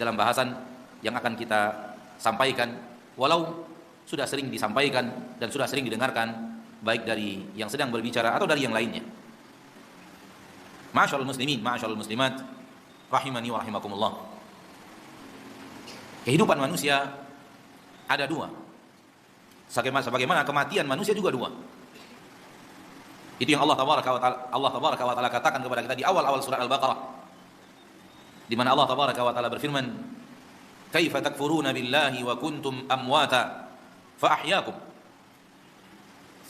dalam bahasan yang akan kita sampaikan, walau sudah sering disampaikan dan sudah sering didengarkan baik dari yang sedang berbicara atau dari yang lainnya. Ma'asyiral muslimin, ma'asyiral muslimat, rahimani wa rahimakumullah. Kehidupan manusia ada dua. Sebagaimana kematian manusia juga dua. Itu yang Allah tabaraka wa taala katakan kepada kita di awal-awal surat Al-Baqarah, di mana Allah tabaraka wa taala berfirman, "Kaifa takfuruna billahi wa kuntum amwata fa ahyaakum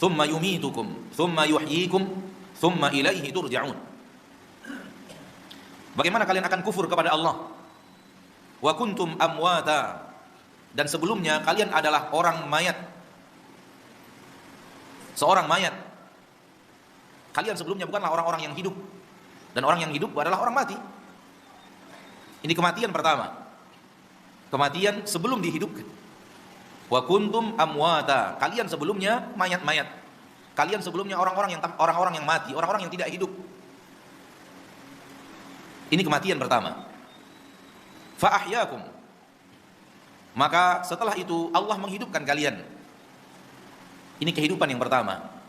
thumma yumitukum thumma yuhyikum thumma ilaihi turja'un." Bagaimana kalian akan kufur kepada Allah? Wa kuntum amwata, dan sebelumnya kalian adalah orang mayat. Seorang mayat. Kalian sebelumnya bukanlah orang-orang yang hidup, dan orang yang hidup adalah orang mati. Ini kematian pertama. Kematian sebelum dihidupkan. Wa kuntum amwata, kalian sebelumnya mayat-mayat. Kalian sebelumnya orang-orang yang mati, orang-orang yang tidak hidup. Ini kematian pertama. Fa ahyaakum, maka setelah itu Allah menghidupkan kalian. Ini kehidupan yang pertama.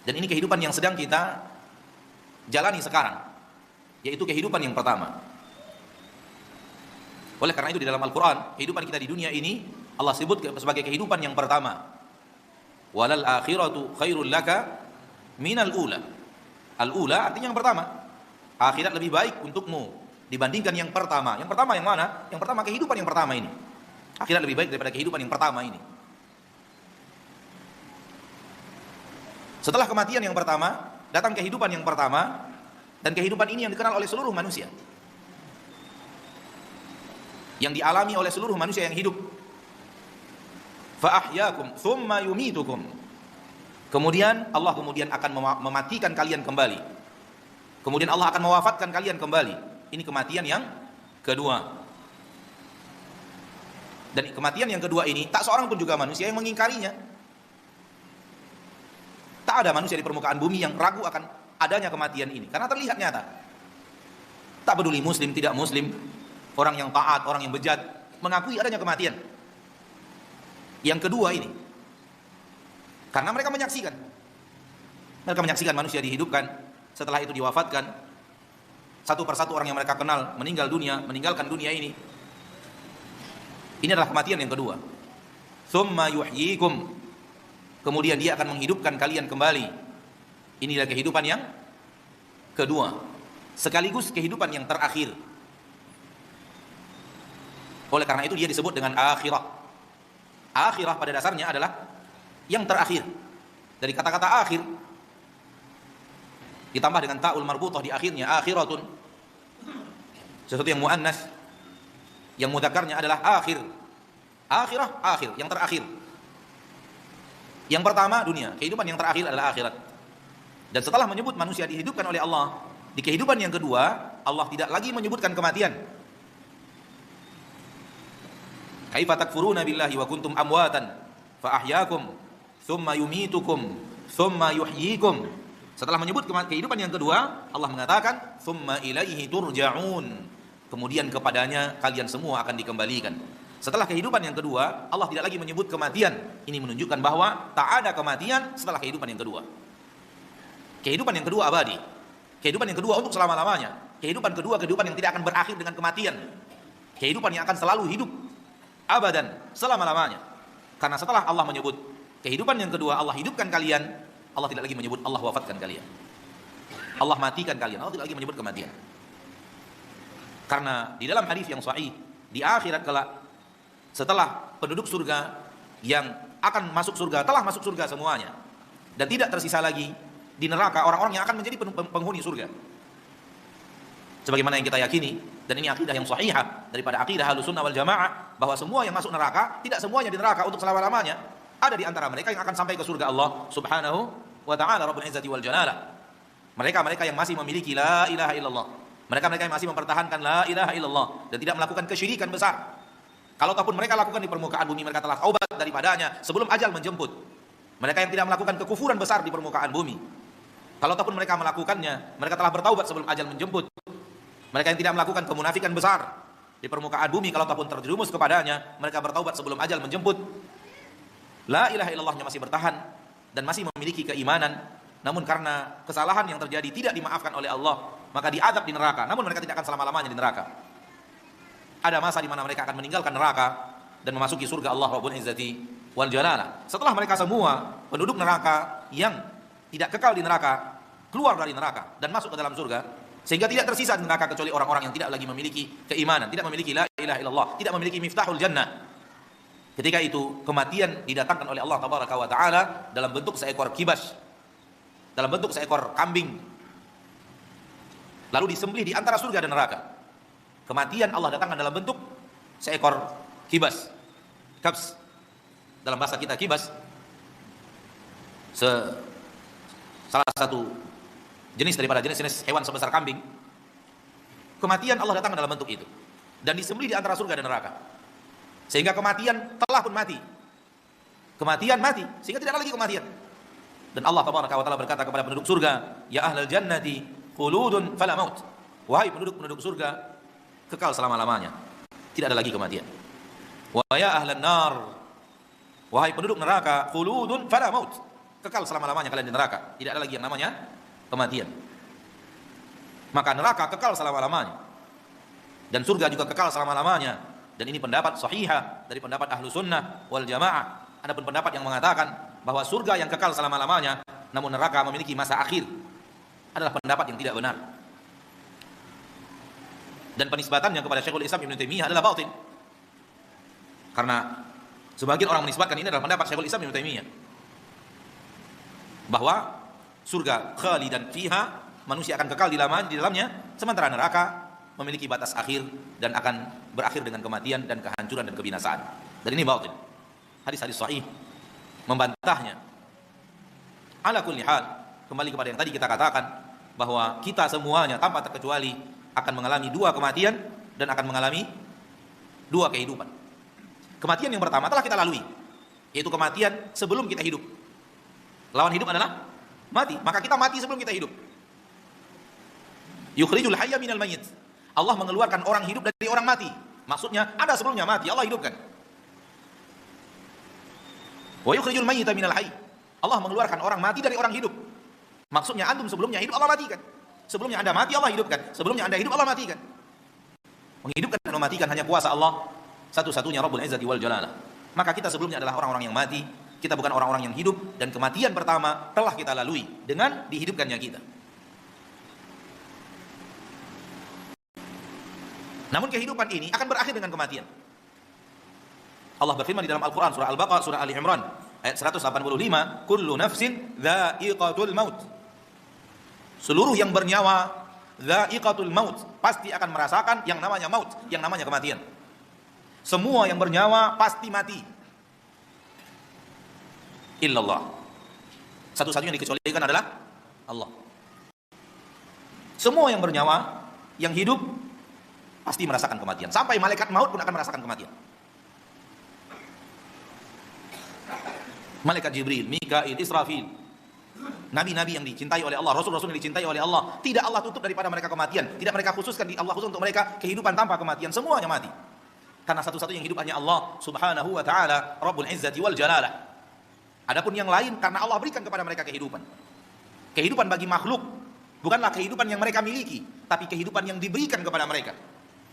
Dan ini kehidupan yang sedang kita jalani sekarang, yaitu kehidupan yang pertama. Oleh karena itu di dalam Al-Quran, kehidupan kita di dunia ini Allah sebut sebagai kehidupan yang pertama. Walal akhiratu khairul laka minal ula. Al-ula artinya yang pertama. Akhirat lebih baik untukmu dibandingkan yang pertama. Yang pertama yang mana? Yang pertama kehidupan yang pertama ini. Akhirat lebih baik daripada kehidupan yang pertama ini. Setelah kematian yang pertama, datang kehidupan yang pertama, dan kehidupan ini yang dikenal oleh seluruh manusia, yang dialami oleh seluruh manusia yang hidup. Fa ahyaakum thumma yumitukum. Kemudian Allah akan mematikan kalian kembali. Kemudian Allah akan mewafatkan kalian kembali. Ini kematian yang kedua. Dan kematian yang kedua ini tak seorang pun juga manusia yang mengingkarinya. Tak ada manusia di permukaan bumi yang ragu akan adanya kematian ini, karena terlihat nyata. Tak peduli muslim, tidak muslim, orang yang taat, orang yang bejat, mengakui adanya kematian. Yang kedua ini, karena mereka menyaksikan. Mereka menyaksikan manusia dihidupkan, setelah itu diwafatkan. Satu persatu orang yang mereka kenal meninggal dunia, meninggalkan dunia ini. Ini adalah kematian yang kedua. Tsumma yuhyikum, kemudian dia akan menghidupkan kalian kembali. Inilah kehidupan yang kedua, sekaligus kehidupan yang terakhir. Oleh karena itu dia disebut dengan akhirah. Akhirah pada dasarnya adalah yang terakhir. Dari kata-kata akhir ditambah dengan ta'ul marbutah di akhirnya, akhiratun, sesuatu yang muannas, yang mudzakarnya adalah akhir. Akhirah, akhir, yang terakhir. Yang pertama dunia, kehidupan yang terakhir adalah akhirat. Dan setelah menyebut manusia dihidupkan oleh Allah, di kehidupan yang kedua, Allah tidak lagi menyebutkan kematian. Kaifa takfuruna billahi wa kuntum amwatan fa ahyaakum thumma yumitukum thumma yuhyikum. Setelah menyebut kehidupan yang kedua, Allah mengatakan thumma ilaihi turja'un. Kemudian kepadanya kalian semua akan dikembalikan. Setelah kehidupan yang kedua, Allah tidak lagi menyebut kematian. Ini menunjukkan bahwa tak ada kematian setelah kehidupan yang kedua. Kehidupan yang kedua abadi. Kehidupan yang kedua untuk selama-lamanya. Kehidupan kedua, kehidupan yang tidak akan berakhir dengan kematian. Kehidupan yang akan selalu hidup abadan, selama-lamanya. Karena setelah Allah menyebut kehidupan yang kedua, Allah hidupkan kalian, Allah tidak lagi menyebut Allah wafatkan kalian. Allah matikan kalian, Allah tidak lagi menyebut kematian. Karena di dalam hadis yang sahih, di akhirat kelak, setelah penduduk surga yang akan masuk surga telah masuk surga semuanya, dan tidak tersisa lagi di neraka orang-orang yang akan menjadi penghuni surga. Sebagaimana yang kita yakini, dan ini akidah yang sahihah daripada akidah Ahlussunnah wal Jamaah, bahwa semua yang masuk neraka tidak semuanya di neraka untuk selama-lamanya. Ada di antara mereka yang akan sampai ke surga Allah Subhanahu wa ta'ala Rabbul Izzati wal Jalalah. Mereka-mereka yang masih memiliki la ilaha illallah, mereka-mereka yang masih mempertahankan la ilaha illallah dan tidak melakukan kesyirikan besar. Kalau ataupun mereka lakukan di permukaan bumi, mereka telah taubat daripadanya sebelum ajal menjemput. Mereka yang tidak melakukan kekufuran besar di permukaan bumi, kalau ataupun mereka melakukannya, mereka telah bertaubat sebelum ajal menjemput. Mereka yang tidak melakukan kemunafikan besar di permukaan bumi, kalau ataupun terjerumus kepadanya, mereka bertaubat sebelum ajal menjemput. La ilaha illallahnya masih bertahan dan masih memiliki keimanan, namun karena kesalahan yang terjadi tidak dimaafkan oleh Allah, maka diazab di neraka. Namun mereka tidak akan selama-lamanya di neraka. Ada masa di mana mereka akan meninggalkan neraka dan memasuki surga Allah Rabbul Izzati wal Jalalah. Setelah mereka semua penduduk neraka yang tidak kekal di neraka keluar dari neraka dan masuk ke dalam surga, sehingga tidak tersisa di neraka kecuali orang-orang yang tidak lagi memiliki keimanan, tidak memiliki la ilaha illallah, tidak memiliki miftahul jannah. Ketika itu kematian didatangkan oleh Allah Tabaraka wa Ta'ala dalam bentuk seekor kibas, dalam bentuk seekor kambing, lalu disembelih di antara surga dan neraka. Kematian Allah datangkan dalam bentuk seekor kibas, kabs. Dalam bahasa kita kibas salah satu jenis daripada jenis-jenis hewan sebesar kambing. Kematian Allah datangkan dalam bentuk itu dan disembelih di antara surga dan neraka. Sehingga kematian telah pun mati. Kematian mati, sehingga tidak ada lagi kematian. Dan Allah Tabaraka wa Ta'ala berkata kepada penduduk surga, ya ahlal jannati khuludun fala maut. Wahai penduduk surga, kekal selama-lamanya, tidak ada lagi kematian. Wa ya ahlan nar, wahai penduduk neraka, khuludun fala maut. Kekal selama-lamanya kalian di neraka, tidak ada lagi yang namanya kematian. Maka neraka kekal selama-lamanya dan surga juga kekal selama-lamanya. Dan ini pendapat sahihah dari pendapat ahlu sunnah wal jamaah. Adapun pendapat yang mengatakan bahwa surga yang kekal selama-lamanya namun neraka memiliki masa akhir adalah pendapat yang tidak benar. Dan penisbatannya kepada Syekhul Islam Ibnu Taimiyah adalah batil. Karena sebagian orang menisbatkan ini adalah pendapat Syekhul Islam Ibnu Taimiyah, bahwa surga khalidan fiha, manusia akan kekal di dalamnya, sementara neraka memiliki batas akhir dan akan berakhir dengan kematian dan kehancuran dan kebinasaan. Dan ini batil. Hadis-hadis sahih membantahnya. Ala kulli hal, kembali kepada yang tadi kita katakan, bahwa kita semuanya tanpa terkecuali akan mengalami dua kematian dan akan mengalami dua kehidupan. Kematian yang pertama telah kita lalui, yaitu kematian sebelum kita hidup. Lawan hidup adalah mati, maka kita mati sebelum kita hidup. Yukhrijul hayya minal mayyit. Allah mengeluarkan orang hidup dari orang mati. Maksudnya ada sebelumnya mati, Allah hidupkan. Wa yukhrijul mayyita minal hayy. Allah mengeluarkan orang mati dari orang hidup. Maksudnya antum sebelumnya hidup, Allah matikan. Sebelumnya Anda mati, Allah hidupkan. Sebelumnya Anda hidup, Allah matikan. Menghidupkan dan mematikan hanya kuasa Allah satu-satunya, Rabbul Izzati wal Jalalah. Maka kita sebelumnya adalah orang-orang yang mati. Kita bukan orang-orang yang hidup. Dan kematian pertama telah kita lalui dengan dihidupkannya kita. Namun kehidupan ini akan berakhir dengan kematian. Allah berfirman di dalam Al-Quran, surah Al-Baqarah, surah Ali Imran, ayat 185, kullu nafsin dha'iqatul maut. Seluruh yang bernyawa, dha'iqatul maut, pasti akan merasakan yang namanya maut, yang namanya kematian. Semua yang bernyawa pasti mati. Illallah. Satu-satunya yang dikecualikan adalah Allah. Semua yang bernyawa, yang hidup, pasti merasakan kematian. Sampai malaikat maut pun akan merasakan kematian. Malaikat Jibril, Mikail, Israfil, nabi-nabi yang dicintai oleh Allah, rasul-rasul yang dicintai oleh Allah, tidak Allah tutup daripada mereka kematian. Tidak mereka khususkan, Allah khusus untuk mereka kehidupan tanpa kematian. Semuanya mati. Karena satu-satunya yang hidup hanya Allah Subhanahu wa Ta'ala, Rabbul Izzati wal Jalalah. Adapun yang lain karena Allah berikan kepada mereka kehidupan. Kehidupan bagi makhluk bukanlah kehidupan yang mereka miliki, tapi kehidupan yang diberikan kepada mereka.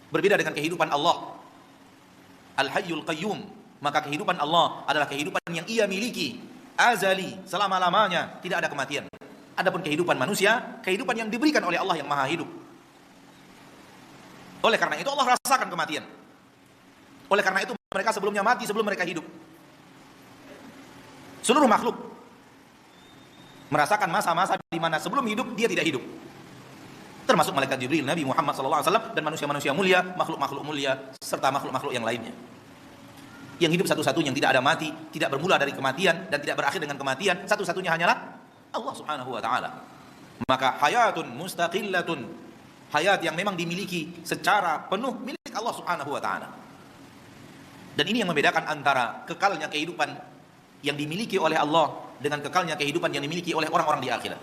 Berbeda dengan kehidupan Allah Al-Hayyul Qayyum. Maka kehidupan Allah adalah kehidupan yang ia miliki, azali, selama-lamanya, tidak ada kematian. Adapun kehidupan manusia, kehidupan yang diberikan oleh Allah yang maha hidup. Oleh karena itu Allah rasakan kematian. Oleh karena itu mereka sebelumnya mati sebelum mereka hidup. Seluruh makhluk merasakan masa-masa di mana sebelum hidup dia tidak hidup. Termasuk malaikat Jibril, Nabi Muhammad SAW, dan manusia-manusia mulia, makhluk-makhluk mulia, serta makhluk-makhluk yang lainnya. Yang hidup satu-satunya yang tidak ada mati, tidak bermula dari kematian, dan tidak berakhir dengan kematian, satu-satunya hanyalah Allah Subhanahu wa Ta'ala. Maka hayatun mustaqillatun, hayat yang memang dimiliki secara penuh milik Allah Subhanahu wa Ta'ala. Dan ini yang membedakan antara kekalnya kehidupan yang dimiliki oleh Allah dengan kekalnya kehidupan yang dimiliki oleh orang-orang di akhirat.